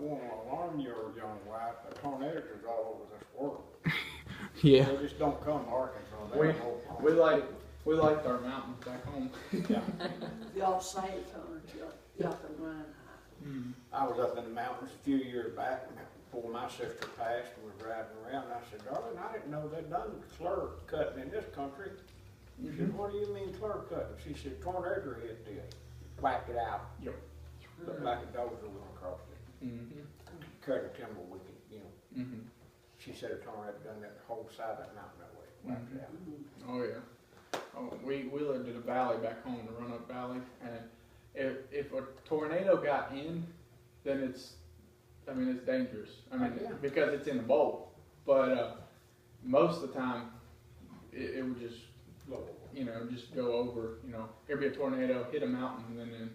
want to alarm your young wife, the tornadoes all over this world. Yeah. They just don't come to Arkansas. They We don't know. we liked our mountains back home. Yeah. Y'all safe, aren't you? Y'all can run high. I was up in the mountains a few years back before my sister passed and was driving around. And I said, darling, I didn't know they'd done slur cutting in this country. She said, what do you mean slur cutting? She said, tornado hit this. Whacked it out. Yep. Looked like a dozer went across it. Cut a timber wicket, you know. She said a tornado done that whole side of that mountain that way. Whacked it out. Oh yeah. Oh, we lived in a valley back home, the Run-Up Valley, and if a tornado got in, then it's dangerous. Yeah. Because it's in a bowl. But most of the time, it would just, just go over. There'd be a tornado, hit a mountain, and then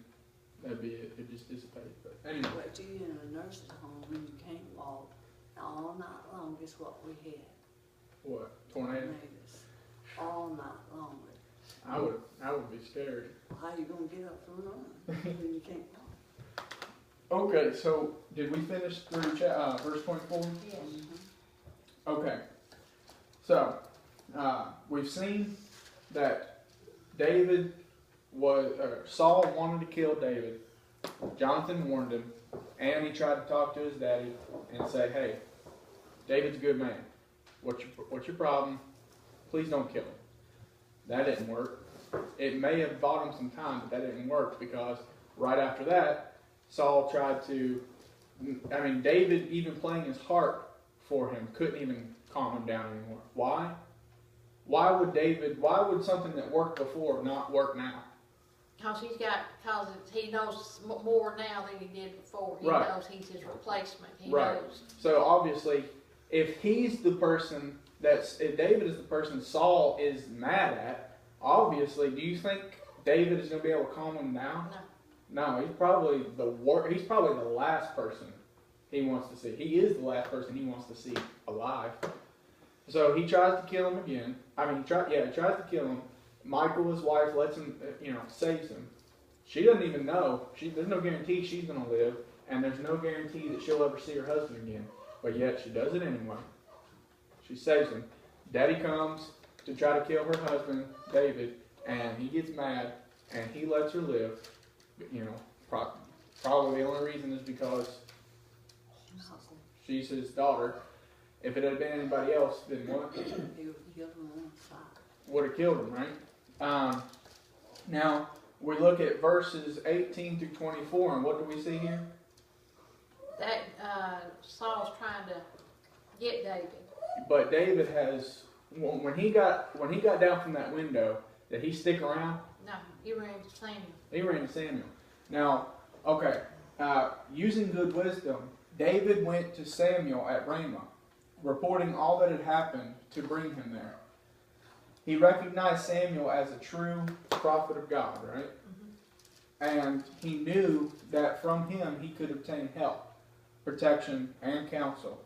that'd be it. It'd just dissipate. But anyway. But you in a nursing home and you can't walk all night long is what we had. What? Tornado? Tornadoes. All night long. I would be scared. How you gonna get up and run when you can't walk? Okay, so did we finish through verse 24? Yes. Okay. So we've seen that Saul wanted to kill David. Jonathan warned him, and he tried to talk to his daddy and say, "Hey, David's a good man. What's your problem? Please don't kill him." That didn't work. It may have bought him some time, but that didn't work because right after that, Saul tried to. David, even playing his harp for him, couldn't even calm him down anymore. Why? Why would something that worked before not work now? Because he knows more now than he did before. He Right. knows he's his replacement. He Right. knows. So obviously, if he's the person if David is the person Saul is mad at, obviously, do you think David is going to be able to calm him down? No. No, he's probably he's probably the last person he wants to see. He is the last person he wants to see alive. So he tries to kill him again. He tries to kill him. Michael, his wife, lets him, saves him. She doesn't even know. There's no guarantee she's going to live, and there's no guarantee that she'll ever see her husband again. But yet she does it anyway. She saves him. Daddy comes to try to kill her husband, David, and he gets mad, and he lets her live. Probably the only reason is because she's his daughter. If it had been anybody else, then what? He would kill him on the side. Would have killed him, right? Now, we look at verses 18 through 24, and what do we see here? That Saul's trying to get David. But David has, when he got down from that window, did he stick around? No, he ran to Samuel. He ran to Samuel. Now, okay, using good wisdom, David went to Samuel at Ramah, reporting all that had happened to bring him there. He recognized Samuel as a true prophet of God, right? And he knew that from him he could obtain help, protection, and counsel.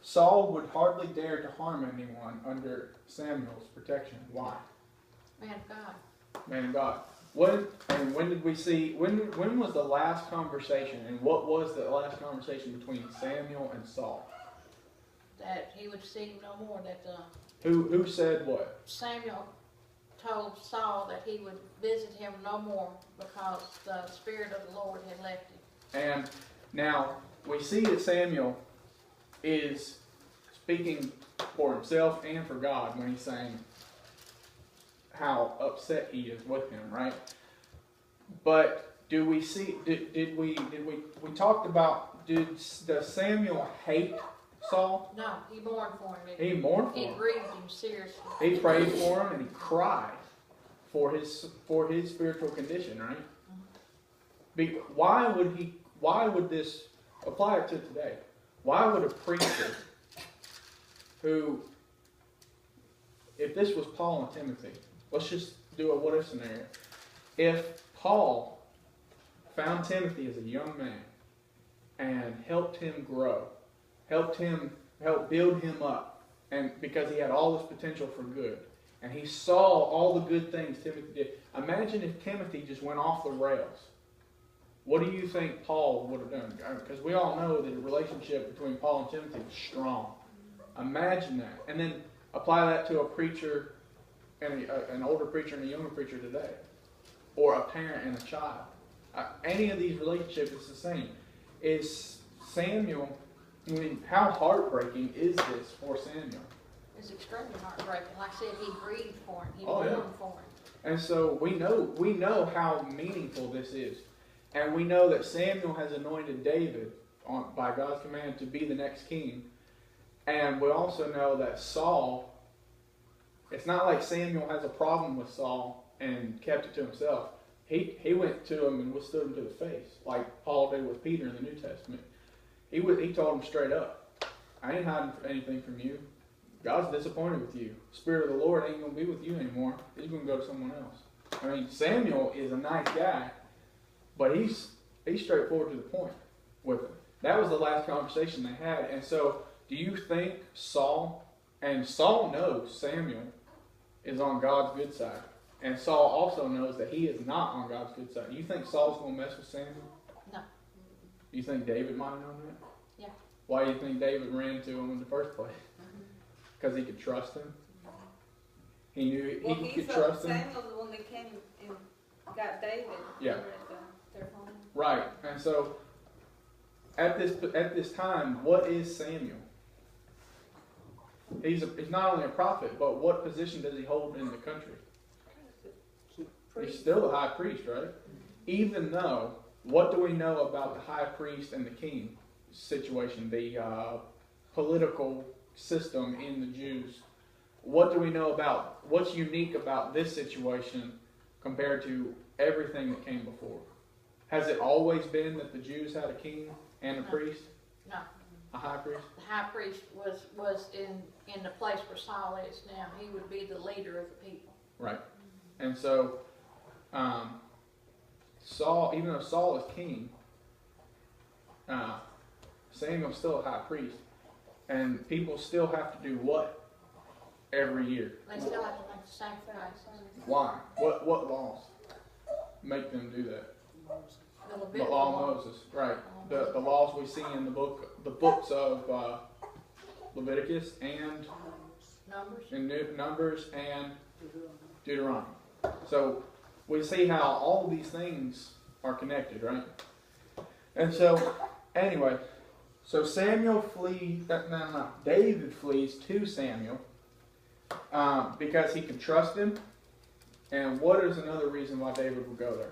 Saul would hardly dare to harm anyone under Samuel's protection. Why? Man of God. Man of God. When did we see? When was the last conversation? And what was the last conversation between Samuel and Saul? That he would see him no more. That Who said what? Samuel told Saul that he would visit him no more because the Spirit of the Lord had left him. And now we see that Samuel is speaking for himself and for God when he's saying how upset he is with him, right? But do we see? We talked about? Does Samuel hate Saul? No, he mourned for him. He mourned for He him. grieved him seriously. He prayed for him and he cried for his spiritual condition, right? Why would this apply it to today? Why would a preacher who, if this was Paul and Timothy, let's just do a what if scenario. If Paul found Timothy as a young man and helped him grow, helped build him up, and because he had all this potential for good, and he saw all the good things Timothy did. Imagine if Timothy just went off the rails. what do you think Paul would have done? Because we all know that the relationship between Paul and Timothy was strong. Imagine that. And then apply that to a preacher, and an older preacher and a younger preacher today. Or a parent and a child. Any of these relationships is the same. Is Samuel, I mean, how heartbreaking is this for Samuel? It's extremely heartbreaking. Like I said, he grieved for him. He Oh, yeah. mourned for him. And so we know how meaningful this is. And we know that Samuel has anointed David by God's command to be the next king. And we also know that Saul, it's not like Samuel has a problem with Saul and kept it to himself. He went to him and withstood him to the face, like Paul did with Peter in the New Testament. He told him straight up, I ain't hiding anything from you. God's disappointed with you. Spirit of the Lord ain't going to be with you anymore. He's going to go to someone else. I mean, Samuel is a nice guy, but he's straightforward to the point with him. That was the last conversation they had. And so, do you think Saul knows Samuel is on God's good side? And Saul also knows that he is not on God's good side. You think Saul's going to mess with Samuel? No. You think David might have known that? Yeah. Why do you think David ran to him in the first place? Because he could trust him? He knew he could trust him? Samuel's the one that came and got David. Yeah. Over at their home. Right. And so, at this time, what is Samuel? He's not only a prophet, but what position does he hold in the country? He's still the high priest, right? Even though, what do we know about the high priest and the king situation, the political system in the Jews? What do we know about, what's unique about this situation compared to everything that came before? Has it always been that the Jews had a king and a priest? No. A high priest? The high priest was in the place where Saul is now. He would be the leader of the people. Right. And so, Saul, even though Saul is king, Samuel's still a high priest. And people still have to do what every year? They still have to make the sacrifices. Why? What laws make them do that? The The Levitical law law. of Moses, right? The laws we see in the books of Leviticus and Numbers. and Deuteronomy. So we see how all these things are connected, right? And so, anyway, so David flees to Samuel because he can trust him. And what is another reason why David would go there?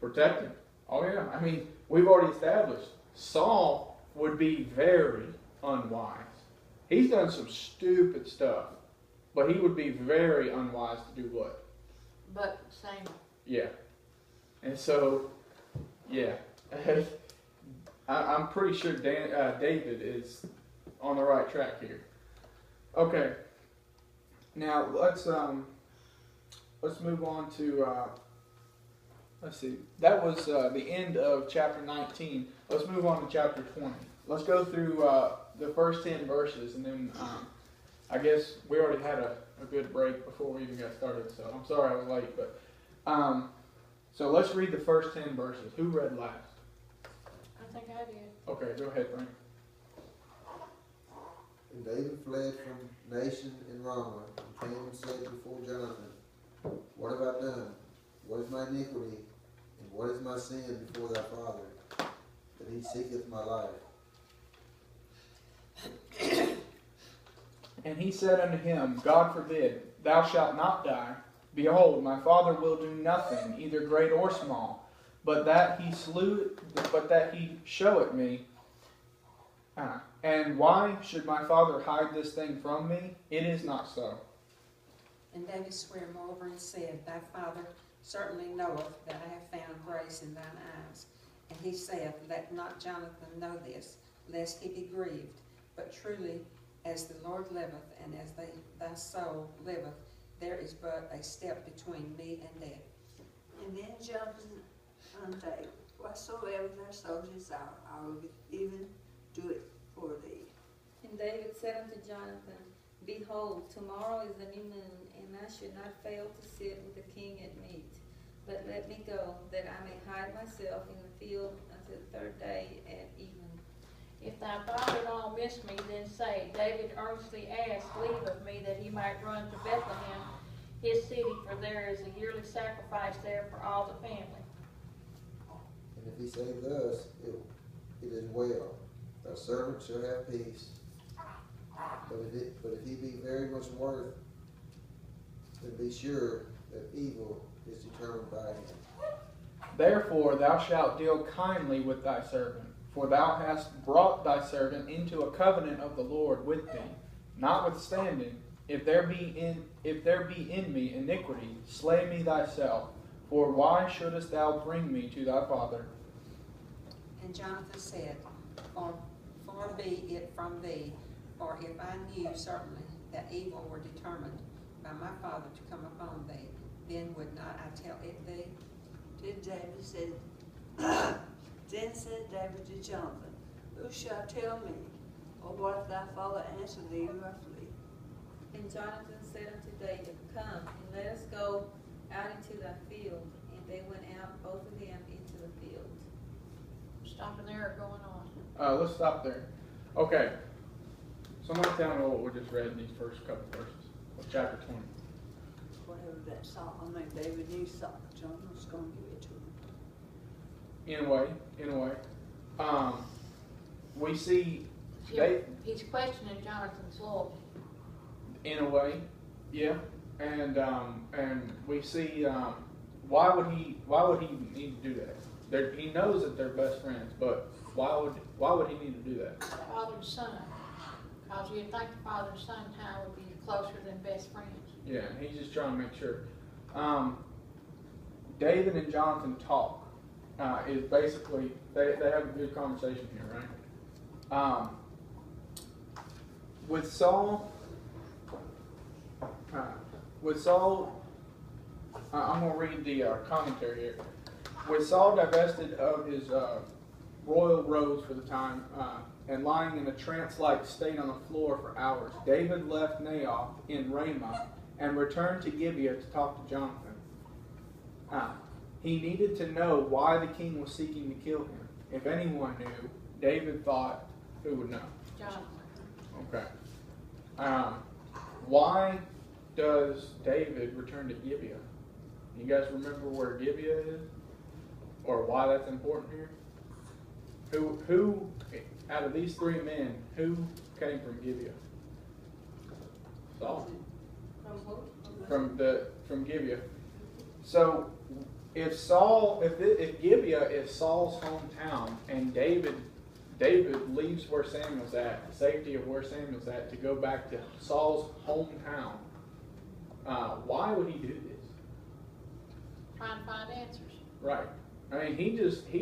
Protect him. Oh yeah, I mean, we've already established Saul would be very unwise. He's done some stupid stuff, but he would be very unwise to do what? But Samuel. Yeah. And so, yeah, I'm pretty sure David is on the right track here. Okay. Now let's move on to. Let's see. That was the end of chapter 19. Let's move on to chapter 20. Let's go through the first 10 verses, and then I guess we already had a good break before we even got started, so I'm sorry I was late. But so let's read the first 10 verses. Who read last? I think I did. Okay, go ahead, Frank. And David fled from nation in Ramah, and came and said before Jonathan, What have I done? What is my iniquity? And what is my sin before thy father, that he seeketh my life? And he said unto him, God forbid, thou shalt not die. Behold, my father will do nothing, either great or small, but that he show it me. And why should my father hide this thing from me? It is not so. And David sware moreover and said, Thy father certainly knoweth that I have found grace in thine eyes. And he saith, Let not Jonathan know this, lest he be grieved. But truly, as the Lord liveth, and as thy soul liveth, there is but a step between me and death. And then Jonathan unto David, Whatsoever thy soul desire, I will even do it for thee. And David said unto Jonathan, Behold, tomorrow is the new moon, and I should not fail to sit with the king at meat. but let me go, that I may hide myself in the field until the third day at evening. If thy father-in-law miss me, then say, David earnestly asked leave of me that he might run to Bethlehem, his city, for there is a yearly sacrifice there for all the family. And if he say thus, it is well. Thy servant shall have peace. But if he be very much worth, then be sure that evil is determined by him. Therefore thou shalt deal kindly with thy servant, for thou hast brought thy servant into a covenant of the Lord with thee. Notwithstanding, if there be in me iniquity, slay me thyself. For why shouldest thou bring me to thy father? And Jonathan said, far be it from thee, for if I knew certainly that evil were determined by my father to come upon thee, then would not I tell it thee? Then David said, Then said David to Jonathan, Who shall tell me? Or what if thy father answer thee roughly? And Jonathan said unto David, Come, and let us go out into thy field. And they went out, both of them, into the field. Stopping there or going on? Let's stop there. Okay. Somebody tell me what we just read in these first couple verses of chapter 20. Whatever that Saul, David knew Saul, Jonathan was going to give it to him. In a way. We see He's questioning Jonathan's loyalty. in a way, yeah, and we see why would he need to do that? He knows that they're best friends, but why would he need to do that? Father and son. Because you'd think the father and son tie would be closer than best friends. Yeah, he's just trying to make sure. David and Jonathan talk. Is basically they have a good conversation here, right? With Saul, I'm going to read the commentary here. With Saul divested of his royal robes for the time and lying in a trance-like state on the floor for hours, David left Naioth in Ramah and returned to Gibeah to talk to Jonathan. He needed to know why the king was seeking to kill him. If anyone knew, David thought, who would know? Jonathan. Okay. Why does David return to Gibeah? You guys remember where Gibeah is? Or why that's important here? Who out of these three men, who came from Gibeah? Saul. From Gibeah. So if Gibeah is Saul's hometown and David leaves where Samuel's at, the safety of where Samuel's at, to go back to Saul's hometown, why would he do this? Trying to find answers. Right. I mean, he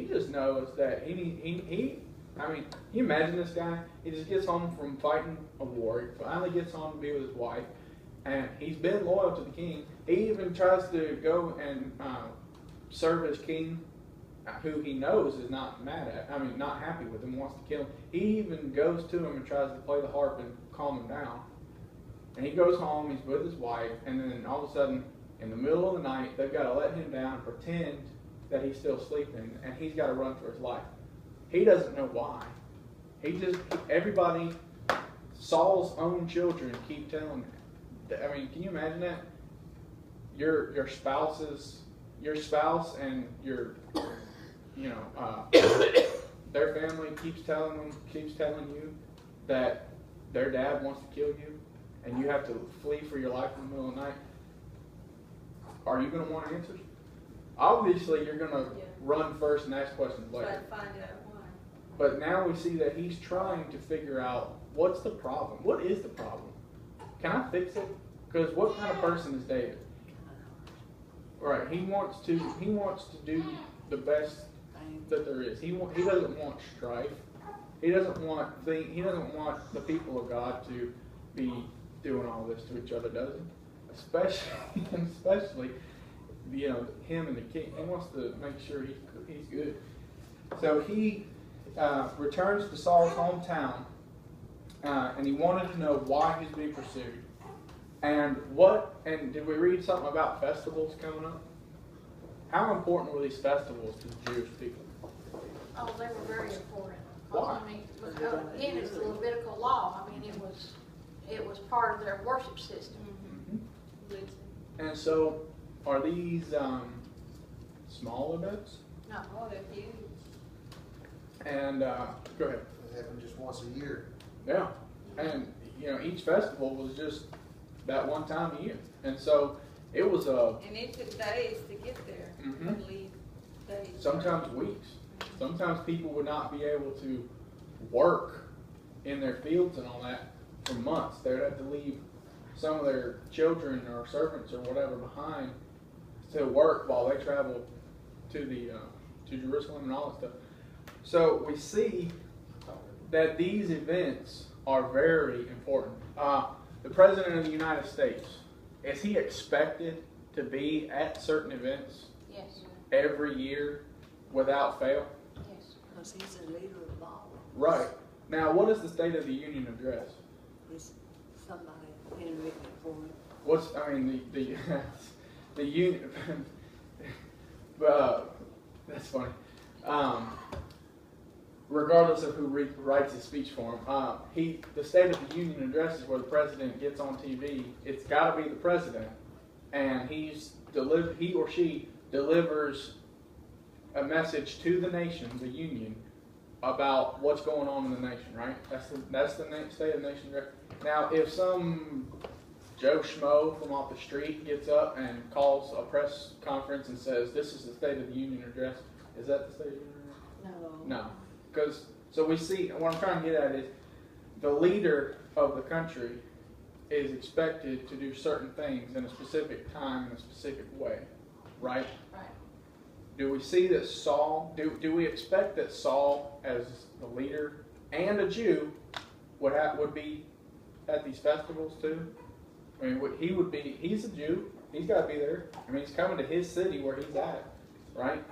just knows that I mean, can you imagine this guy? He just gets home from fighting a war. He finally gets home to be with his wife, and he's been loyal to the king. He even tries to go and serve as king, who he knows is not not happy with him, wants to kill him. He even goes to him and tries to play the harp and calm him down. And he goes home, he's with his wife, and then all of a sudden, in the middle of the night, they've got to let him down, pretend that he's still sleeping, and he's got to run for his life. He doesn't know why. Everybody, Saul's own children keep telling him. I mean, can you imagine that? Your spouse and their family keeps telling you that their dad wants to kill you, and you have to flee for your life in the middle of the night. Are you going to want answers? Obviously, you're going to run first and ask questions later. But find out why. But now we see that he's trying to figure out what's the problem. What is the problem? Can I fix it? Because what kind of person is David? Right. He wants to do the best that there is. He doesn't want strife. He doesn't want the people of God to be doing all this to each other, does he? Especially him and the king. He wants to make sure he's good. So he returns to Saul's hometown, and he wanted to know why he's being pursued. And did we read something about festivals coming up? how important were these festivals to the Jewish people? Oh, they were very important. Why? I mean, again, it's the Levitical law. I mean, it was part of their worship system. And so, are these small events? No. Oh, they're huge. And go ahead. It happened just once a year. Yeah, and each festival was just that one time a year, and so it was And it took days to get there. Mhm. I believe days. sometimes weeks. Sometimes people would not be able to work in their fields and all that for months. They would have to leave some of their children or servants or whatever behind to work while they traveled to Jerusalem and all that stuff. So we see that these events are very important. The President of the United States, is he expected to be at certain events Yes. every year without fail? Yes. Because he's a leader of law. Right. Now, what is the State of the Union address? He's somebody handwritten it for him. What's, I mean, the union, that's funny. Regardless of who writes his speech for him, the State of the Union address is where the president gets on TV. It's got to be the president, and he or she delivers a message to the nation, the union, about what's going on in the nation. Right? That's the State of the Nation address. Now, if some Joe Schmo from off the street gets up and calls a press conference and says, "This is the State of the Union address," is that the State of the Union address? No. Because, so we see, what I'm trying to get at is, the leader of the country is expected to do certain things in a specific time, in a specific way, right? Right. Do we see that Saul, do we expect that Saul, as the leader and a Jew, would be at these festivals too? I mean, he's a Jew, he's got to be there. I mean, he's coming to his city where he's at, right?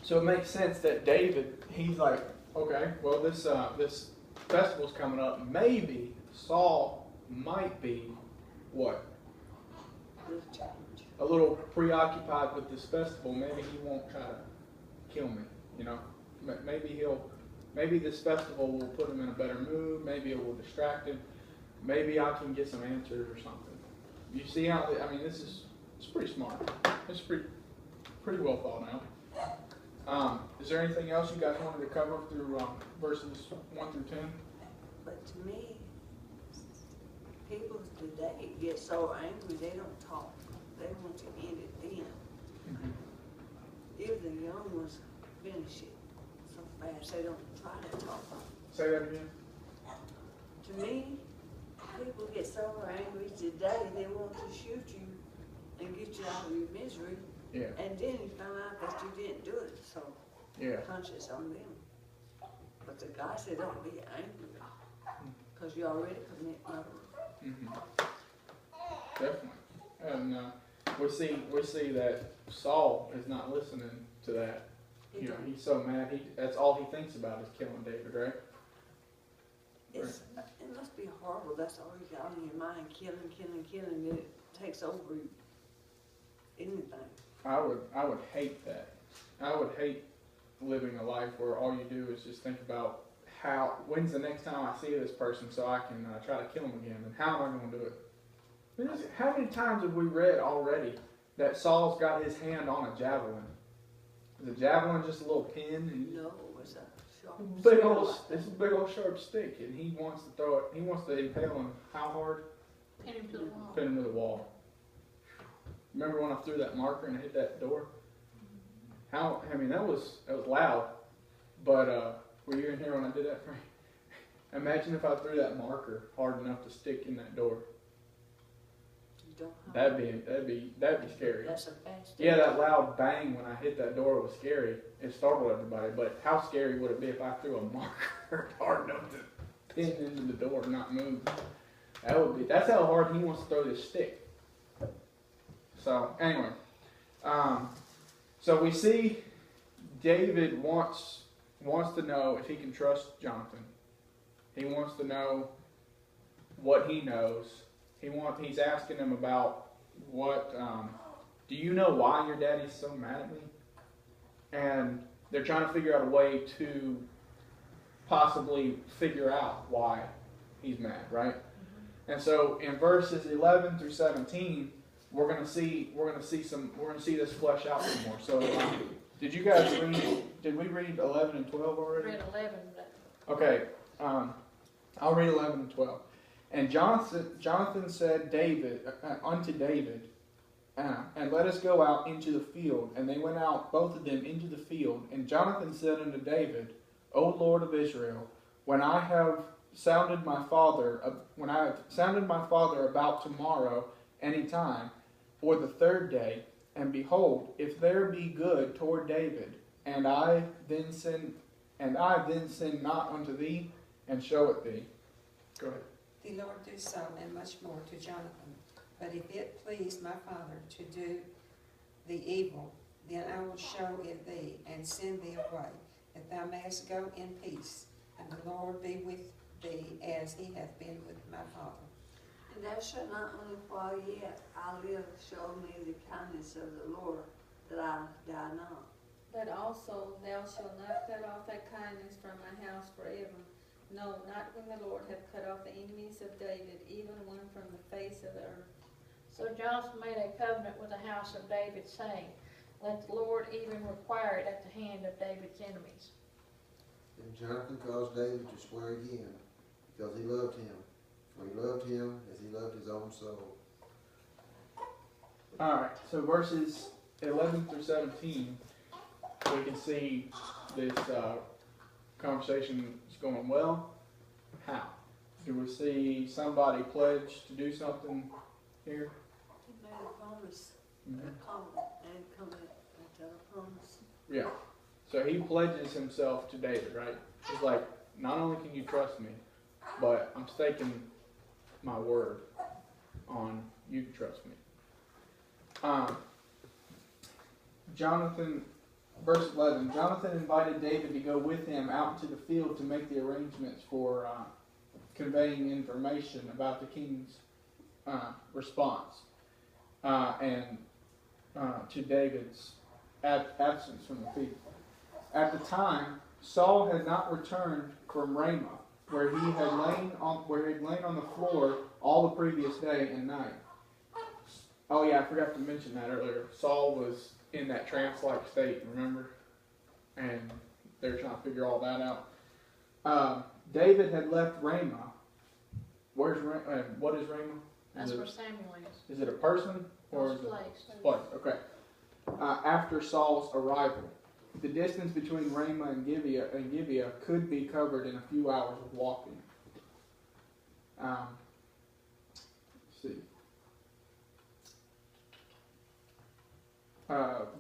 So it makes sense that David, he's like, okay, well, this festival's coming up. Maybe Saul might be what? A little preoccupied with this festival. Maybe he won't try to kill me. Maybe this festival will put him in a better mood. Maybe it will distract him. Maybe I can get some answers or something. You see how? It's pretty smart. It's pretty well thought out. Is there anything else you guys wanted to cover through verses 1 through 10? But to me, people today get so angry they don't talk. They want to end it then. If the young ones finish it so fast, they don't try to talk. Say that again. To me, people get so angry today they want to shoot you and get you out of your misery. Yeah. And then you find out that you didn't do it, so Yeah. conscience on them. But the guy said, don't be angry, because you already commit murder. Definitely. And we see that Saul is not listening to that. He's so mad. That's all he thinks about is killing David, right? It must be horrible. That's all you got on your mind, killing. It takes over anything. I would hate that. I would hate living a life where all you do is just think about when's the next time I see this person so I can try to kill him again, and how am I going to do it? How many times have we read already that Saul's got his hand on a javelin? Is a javelin just a little pin? And No, it's a sharp it's a big old sharp stick, and he wants to throw it. He wants to impale him how hard? Pin him to the wall. Pin him to the wall. Remember when I threw that marker and I hit that door? That was loud. But were you in here when I did that for you? Imagine if I threw that marker hard enough to stick in that door. That'd be scary. That's a fast. Yeah, that loud bang when I hit that door was scary. It startled everybody. But how scary would it be if I threw a marker hard enough to pin into the door and not move? That's how hard he wants to throw this stick. So anyway, so we see David wants to know if he can trust Jonathan. He wants to know what he knows. He's asking him about what do you know why your daddy's so mad at me? And they're trying to figure out a way to possibly figure out why he's mad, right? And so in verses 11 through 17, we're gonna see this flesh out some more. So did you guys read? Did we read 11 and 12 already? Read 11. Okay, I'll read 11 and 12. And Jonathan said unto David, and let us go out into the field. And they went out, both of them, into the field. And Jonathan said unto David, O Lord of Israel, when I have sounded my father about tomorrow, any time, or the third day, and behold, if there be good toward David, and I then sin not unto thee, and show it thee. Go ahead. The Lord do so, and much more to Jonathan. But if it please my father to do the evil, then I will show it thee, and send thee away, that thou mayest go in peace, and the Lord be with thee as he hath been with my father. And thou shalt not only while yet I live show me the kindness of the Lord, that I die not. But also thou shalt not cut off that kindness from my house forever. No, not when the Lord hath cut off the enemies of David, even one from the face of the earth. So Jonathan made a covenant with the house of David, saying, let the Lord even require it at the hand of David's enemies. And Jonathan caused David to swear again, because he loved him. For he loved him as he loved his own soul. Alright, so verses 11 through 17, we can see this conversation is going well. How? Do we see somebody pledge to do something here? He made a promise, Mm-hmm. a covenant, and covenant, and a promise. Yeah. So he pledges himself to David, right? He's like, not only can you trust me, but I'm staking my word on you to trust me. Jonathan, verse 11, Jonathan invited David to go with him out into the field to make the arrangements for conveying information about the king's response to David's absence from the field. At the time, Saul had not returned from Ramah, where he had lain on the floor all the previous day and night. Oh yeah, I forgot to mention that earlier. Saul was in that trance-like state, remember? And they were trying to figure all that out. David had left Ramah. Where's Ramah? What is Ramah? That's where Samuel is. Is it a person or is it a place? Okay. After Saul's arrival, the distance between Ramah and Gibeah could be covered in a few hours of walking. Let's see.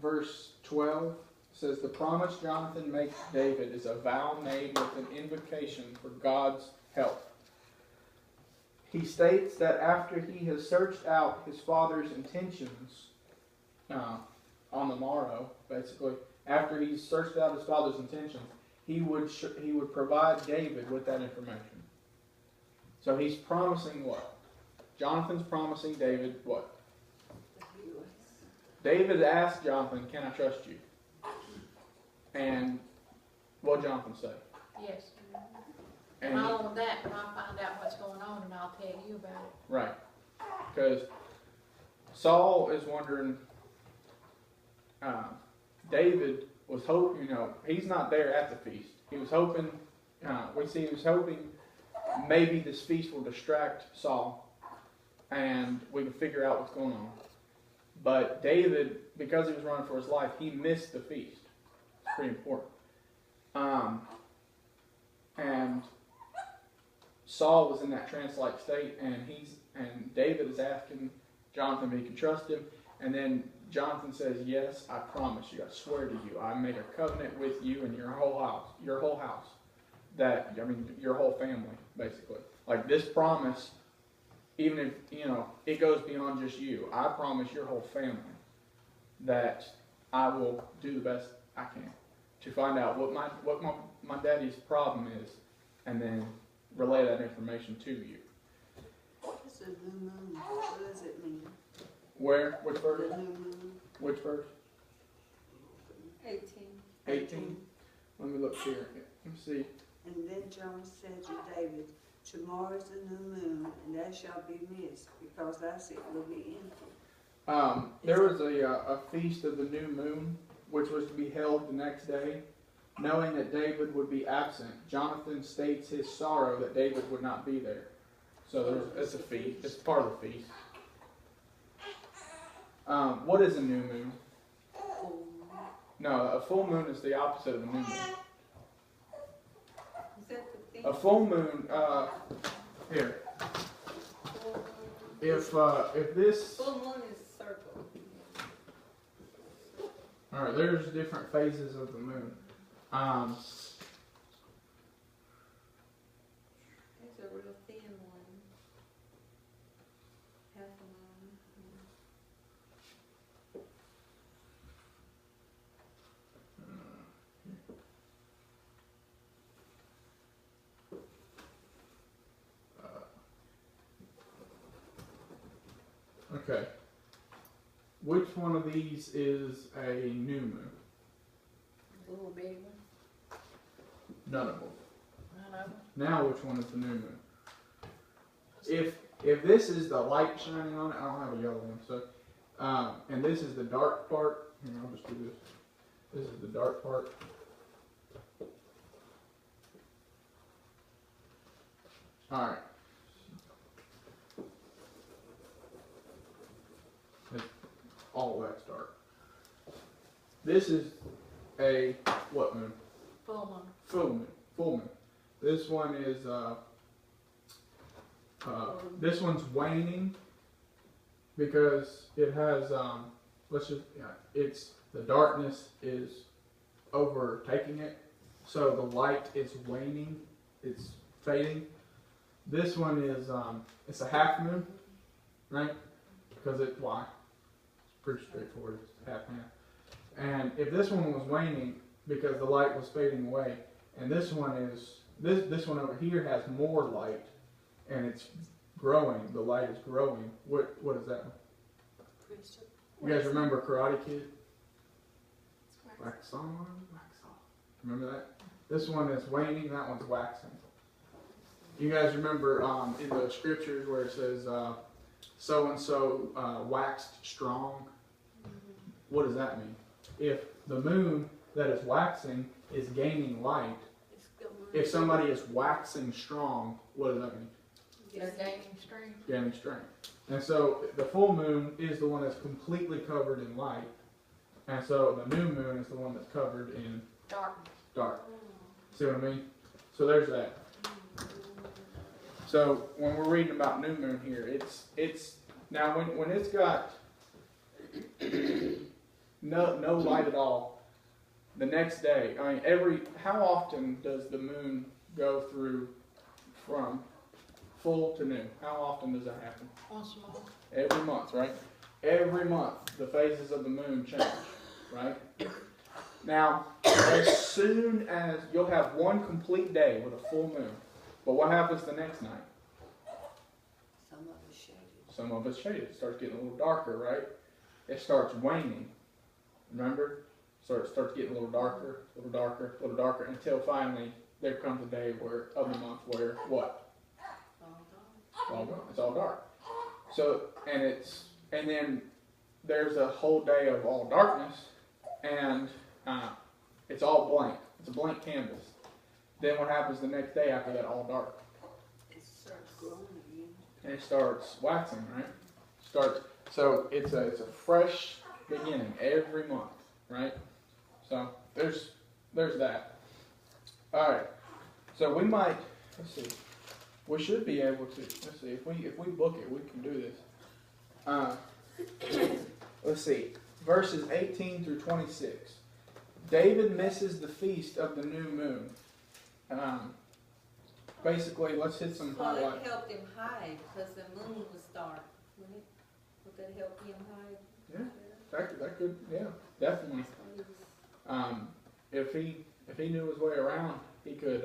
Verse 12 says, the promise Jonathan makes David is a vow made with an invocation for God's help. He states that after he has searched out his father's intentions on the morrow, basically, after he's searched out his father's intentions, he would provide David with that information. So he's promising what? Jonathan's promising David what? David asked Jonathan, can I trust you? And what did Jonathan say? Yes. And not only that, but I'll find out what's going on and I'll tell you about it. Right. Because Saul is wondering, David was hoping, he's not there at the feast. He was hoping, he was hoping maybe this feast will distract Saul and we can figure out what's going on. But David, because he was running for his life, he missed the feast. It's pretty important. And Saul was in that trance-like state, and David is asking Jonathan if he can trust him. And then Jonathan says, yes, I promise you, I swear to you, I make a covenant with you and your whole house, your whole family, basically. Like this promise, even if, it goes beyond just you, I promise your whole family that I will do the best I can to find out what my daddy's problem is, and then relay that information to you. What is a new moon? What does it mean? Where? Which verse? The new moon. Which verse? 18. 18. Let me look here. Let me see. And then John said to David, tomorrow is the new moon, and that shall be missed, because thy seat will be empty. There was a feast of the new moon, which was to be held the next day. Knowing that David would be absent, Jonathan states his sorrow that David would not be there. So it's a feast. It's part of the feast. What is a new moon? No, a full moon is the opposite of a new moon. Is that the feast? A full moon, here. If this, Full moon is circle. alright, there's different phases of the moon. It's a real thin one. Half a moon. Okay. Which one of these is a new moon? A little big one. None of them. I know. Now which one is the new moon? If this is the light shining on it, I don't have a yellow one, so and this is the dark part. Here, I'll just do this. This is the dark part. Alright. All that's dark. This is a what moon? Full moon. Full moon. Full moon. This one is this one's waning because it has it's the darkness is overtaking it, so the light is waning, it's fading. This one is it's a half moon, right? Because why? It's pretty straightforward. It's half and half. And if this one was waning because the light was fading away, and this one is this one over here has more light, and it's growing. The light is growing. What is that? You guys remember Karate Kid? Wax on, wax off. Remember that? This one is waning. That one's waxing. You guys remember in the scriptures where it says so and so waxed strong? What does that mean? If the moon that is waxing is gaining light, if somebody is waxing strong, what does that mean? They're gaining strength. Gaining strength. And so the full moon is the one that's completely covered in light, and so the new moon is the one that's covered in dark. See what I mean? So there's that. So when we're reading about new moon here, it's now when it's got no light at all, the next day, I mean how often does the moon go through from full to new? How often does that happen? Once a month. Every month, right? Every month the phases of the moon change, right? Now, as soon as you'll have one complete day with a full moon, but what happens the next night? Some of us shaded. Some of it's shaded. It starts getting a little darker, right? It starts waning. Remember? So it starts getting a little darker, until finally there comes a day of the month where what? It's all gone. It's all dark. So and then there's a whole day of all darkness, and it's all blank. It's a blank canvas. Then what happens the next day after that all dark? It starts growing again. And it starts waxing, right? So it's a fresh beginning every month, right? So there's that. All right. So we might we should be able to if we book it, we can do this. Let's see. Verses 18 through 26. David misses the feast of the new moon. Basically, let's hit some Well, highlights. it helped him hide because the moon was dark, wouldn't it? Would that help him hide? Yeah. That could, yeah, definitely. If he knew his way around, he could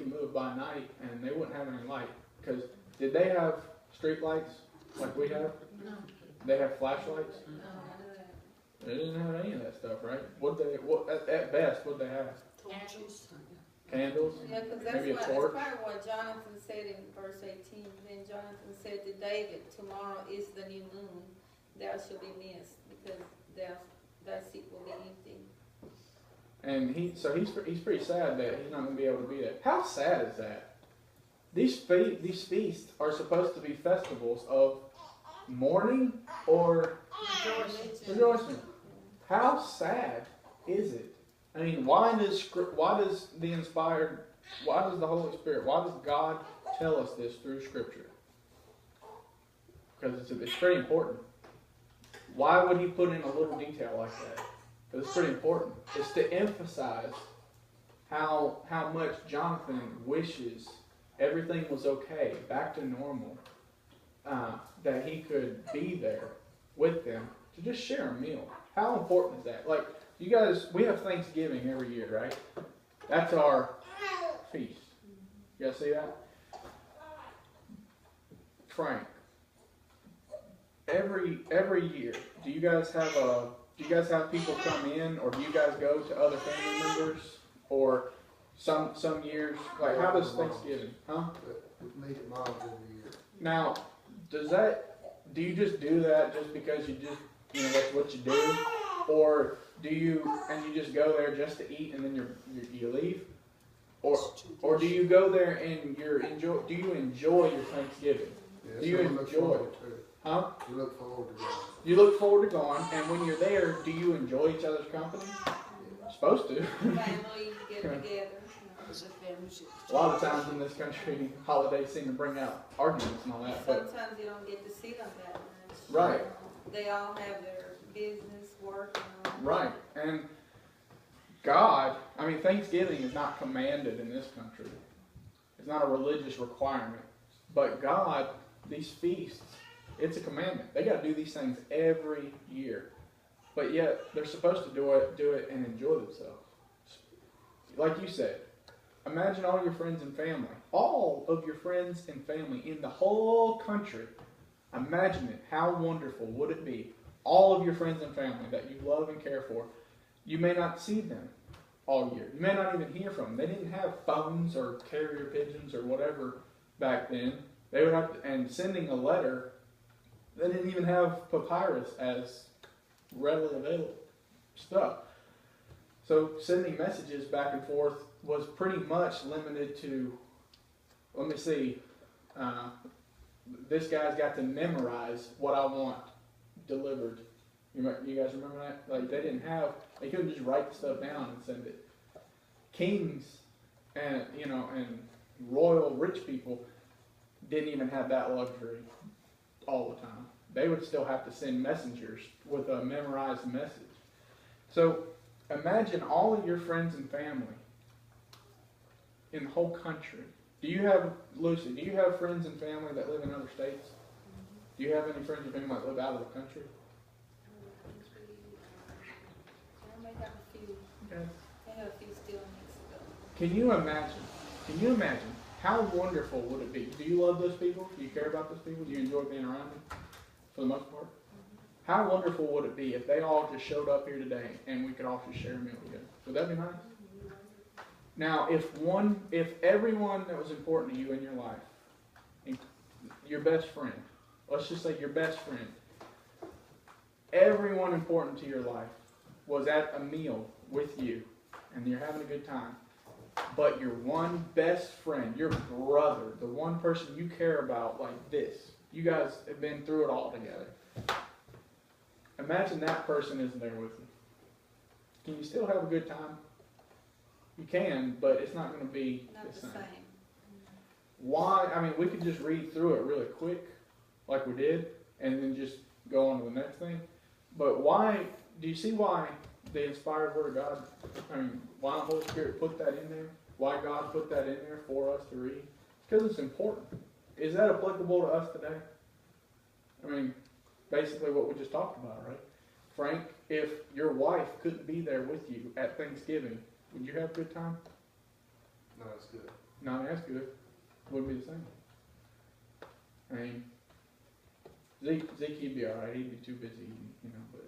move by night, and they wouldn't have any light. Because did they have street lights like we have? No. They have flashlights? No, none of that. They didn't have any of that stuff, right? At best, what'd they have? Torches. Candles? Yeah, because Maybe a that's torch? probably what Jonathan said in verse 18. Then Jonathan said to David, tomorrow is the new moon. Thou shalt be missed, because thy seat will be empty. And he's pretty sad that he's not going to be able to be there. How sad is that? These feasts are supposed to be festivals of mourning or rejoicing. How sad is it? I mean, why does the Holy Spirit, why does God tell us this through Scripture? Because it's pretty important. Why would he put in a little detail like that? Because it's pretty important. It's to emphasize how much Jonathan wishes everything was okay, back to normal, that he could be there with them to just share a meal. How important is that? Like, you guys, we have Thanksgiving every year, right? That's our feast. You guys see that? Frank, every year, do you guys have people come in, or do you guys go to other family members, or some years, like, how does Thanksgiving, huh? We meet at mom's every year. Now, do you just do that just because that's what you do? Or do you just go there just to eat and then you leave? Or do you go there and do you enjoy your Thanksgiving? Yeah, Do you so we look enjoy forward to it. Huh? We look forward to that. You look forward to going, and when you're there, do you enjoy each other's company? You're supposed to. Family get together. As a family should- A lot of times in this country, holidays seem to bring out arguments and all that. But Sometimes you don't get to see them that much. Right. They all have their business, work, and all. right, and God, Thanksgiving is not commanded in this country. It's not a religious requirement. But God, these feasts, it's a commandment. They got to do these things every year. But yet, they're supposed to do it and enjoy themselves. Like you said, imagine all your friends and family. All of your friends and family in the whole country. Imagine it. How wonderful would it be? All of your friends and family that you love and care for. You may not see them all year. You may not even hear from them. They didn't have phones or carrier pigeons or whatever back then. They would have to, and sending a letter, they didn't even have papyrus as readily available stuff. So sending messages back and forth was pretty much limited to, let me see, this guy's got to memorize what I want delivered. You guys remember that? Like, they couldn't just write stuff down and send it. Kings and royal rich people didn't even have that luxury all the time. They would still have to send messengers with a memorized message. So imagine all of your friends and family in the whole country. Lucy, do you have friends and family that live in other states? Do you have any friends and family that live out of the country? I may have a few. Okay. I have a few still in Mexico. Can you imagine how wonderful would it be? Do you love those people? Do you care about those people? Do you enjoy being around them for the most part? How wonderful would it be if they all just showed up here today and we could all just share a meal together? Would that be nice? Now, if everyone that was important to you in your life, your best friend, let's just say your best friend, everyone important to your life was at a meal with you and you're having a good time, but your one best friend, your brother, the one person you care about like this, you guys have been through it all together. Imagine that person isn't there with you. Can you still have a good time? You can, but it's not going to be Not the same. Why? We could just read through it really quick, like we did, and then just go on to the next thing. But why? Do you see why the inspired Word of God? Why the Holy Spirit put that in there? Why God put that in there for us to read? It's because it's important. Is that applicable to us today? Basically what we just talked about, right? Frank, if your wife couldn't be there with you at Thanksgiving, would you have a good time? No, it's good. No, that's good. Wouldn't be the same. Zeke, he'd be all right. He'd be too busy eating, you know. But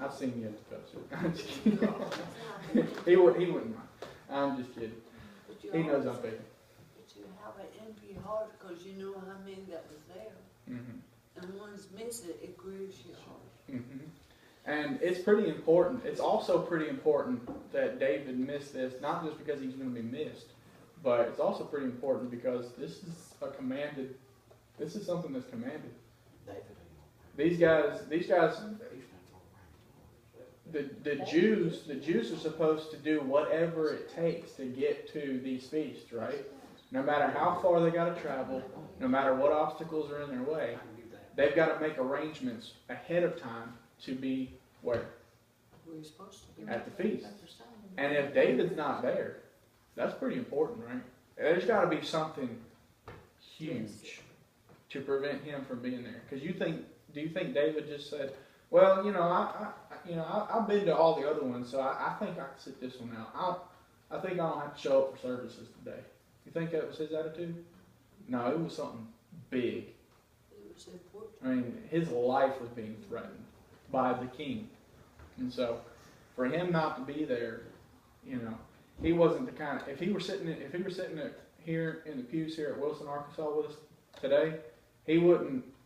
I've seen you at the fellowship. I'm just kidding. He wouldn't mind. I'm just kidding. But you He knows I'm always- faking. But you have an empty heart because you know how many that was there. Mm-hmm. And one's missing, it grieves your heart. Mm-hmm. And it's pretty important. It's also pretty important that David missed this, not just because he's going to be missed, but it's also pretty important because this is something that's commanded. These guys, the Jews are supposed to do whatever it takes to get to these feasts, right? No matter how far they got to travel, no matter what obstacles are in their way, they've got to make arrangements ahead of time to be where? We're supposed to be. At the feast. And if David's not there, that's pretty important, right? There's got to be something huge to prevent him from being there. Because do you think David just said, well, I've been to all the other ones, so I think I can sit this one out. I think I don't have to show up for services today. You think that was his attitude? No, it was something big. It was important. I mean, his life was being threatened by the king. And so, for him not to be there, he wasn't the kind of, if he were sitting here in the pews here at Wilson, Arkansas with us today,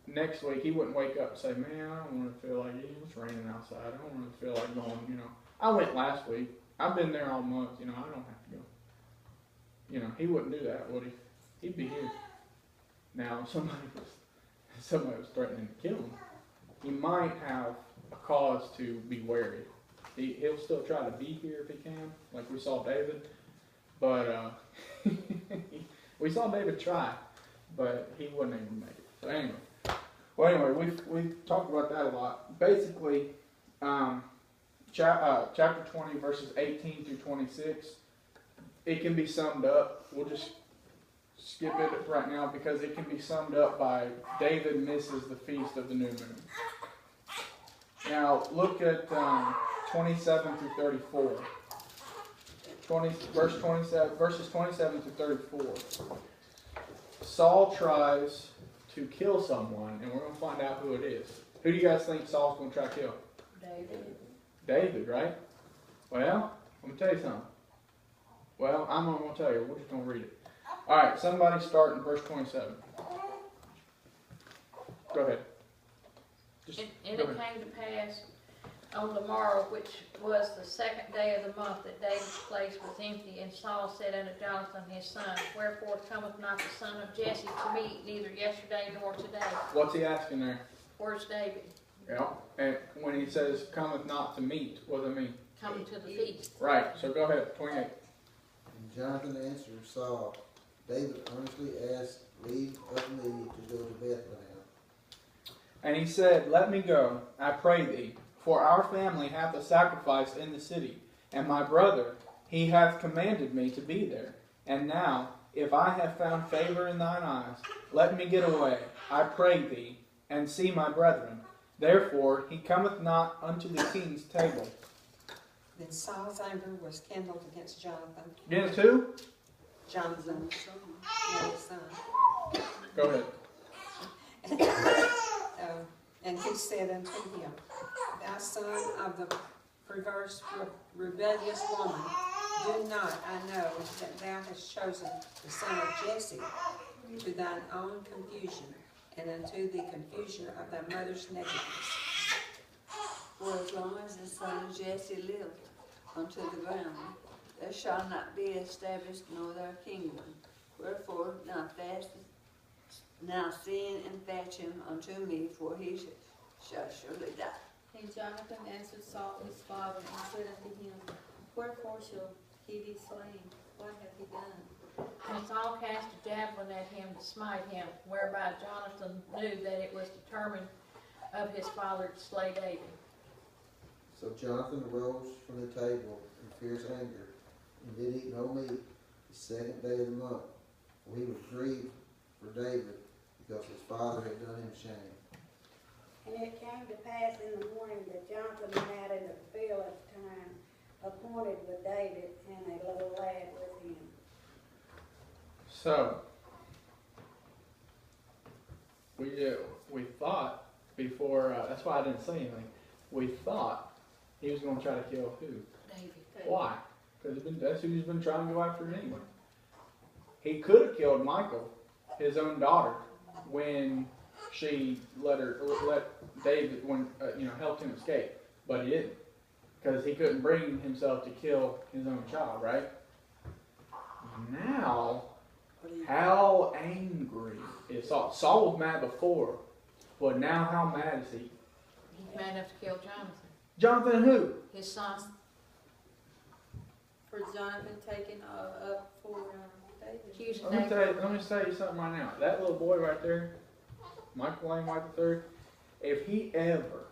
next week, he wouldn't wake up and say, man, I don't want to feel like it's raining outside. I don't want to feel like going, I went last week. I've been there all month, I don't have to go. He wouldn't do that, would he? He'd be here. Now, if somebody was threatening to kill him, he might have a cause to be wary. He'll still try to be here if he can, like we saw David. But we saw David try, but he wouldn't even make it. So anyway, we've talked about that a lot. Basically, chapter 20, verses 18 through 26, it can be summed up. We'll just skip it right now because it can be summed up by David misses the feast of the new moon. Now look at 27 through 34. Verses 27 through 34. Saul tries to kill someone, and we're going to find out who it is. Who do you guys think Saul's going to try to kill? David, right? Well, let me tell you something. Well, I'm not going to tell you. We're just going to read it. All right, somebody start in verse 27. Go ahead. And it came to pass on the morrow, which was the second day of the month, that David's place was empty. And Saul said unto Jonathan his son, wherefore cometh not the son of Jesse to meet, neither yesterday nor today? What's he asking there? Where's David? Yeah. And when he says cometh not to meet, what does it mean? Coming to the feast. Right. So go ahead. 28. And Jonathan answered Saul, David earnestly asked leave of me to go to Bethlehem. And he said, let me go, I pray thee, for our family hath a sacrifice in the city, and my brother, he hath commanded me to be there. And now, if I have found favor in thine eyes, let me get away, I pray thee, and see my brethren. Therefore he cometh not unto the king's table. Then Saul's anger was kindled against Jonathan. Against who? Jonathan, his son. Go ahead. And he said unto him, thou son of the perverse, rebellious woman, do not, I know, that thou hast chosen the son of Jesse to thine own confusion, and unto the confusion of thy mother's nakedness. For as long as the son of Jesse lived unto the ground, there shall not be established no other kingdom. Wherefore now send and fetch him unto me, for he shall surely die. And Jonathan answered Saul his father and said unto him, wherefore shall he be slain? What hath he done? And Saul cast a javelin at him to smite him, whereby Jonathan knew that it was determined of his father to slay David. So Jonathan arose from the table in fierce anger, and did eat no meat the second day of the month, for he was grieved for David, because his father had done him shame. And it came to pass in the morning that Jonathan went out into the field at the time appointed with David, and a little lad with him. So, we thought before, that's why I didn't say anything. We thought he was going to try to kill who? David. Why? Because that's who he's been trying to go after anyway. He could have killed Michael, his own daughter, when she let David, helped him escape. But he didn't. Because he couldn't bring himself to kill his own child, right? Now, how angry is Saul? Saul was mad before, but now how mad is he? He's mad enough to kill Jonathan. Jonathan who? His son. For Jonathan taking up for David. Accusing Let David. me tell you something right now. That little boy right there, Michael Layne White III, if he ever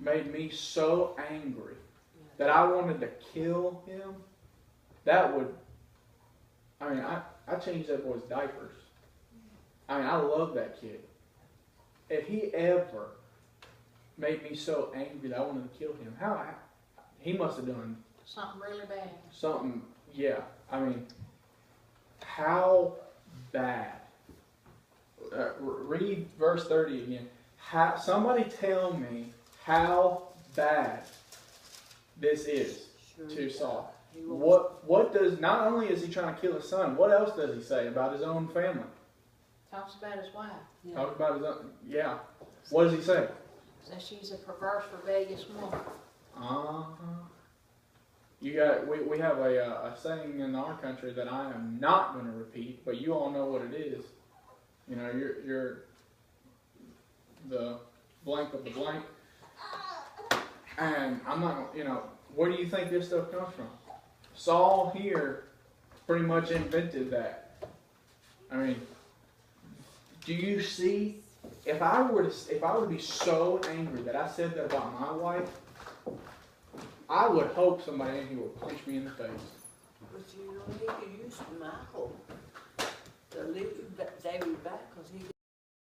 made me so angry that I wanted to kill him, that would, I changed that boy's diapers. I love that kid. If he ever made me so angry that I wanted to kill him, he must have done Something really bad. something, yeah. How bad? Read verse 30 again. Somebody tell me how bad this is to Saul. What does, not only is he trying to kill his son, what else does he say about his own family? Talks about his wife. Yeah. Talk about his own, yeah. What does he say? Says she's a perverse, rebellious woman. We have a saying in our country that I am not going to repeat, but you all know what it is. You're the blank of the blank. And I'm not, where do you think this stuff comes from? Saul here pretty much invented that. Do you see? If I were to be so angry that I said that about my wife, I would hope somebody in here would punch me in the face. But you don't need to use Michael to leave David back, because he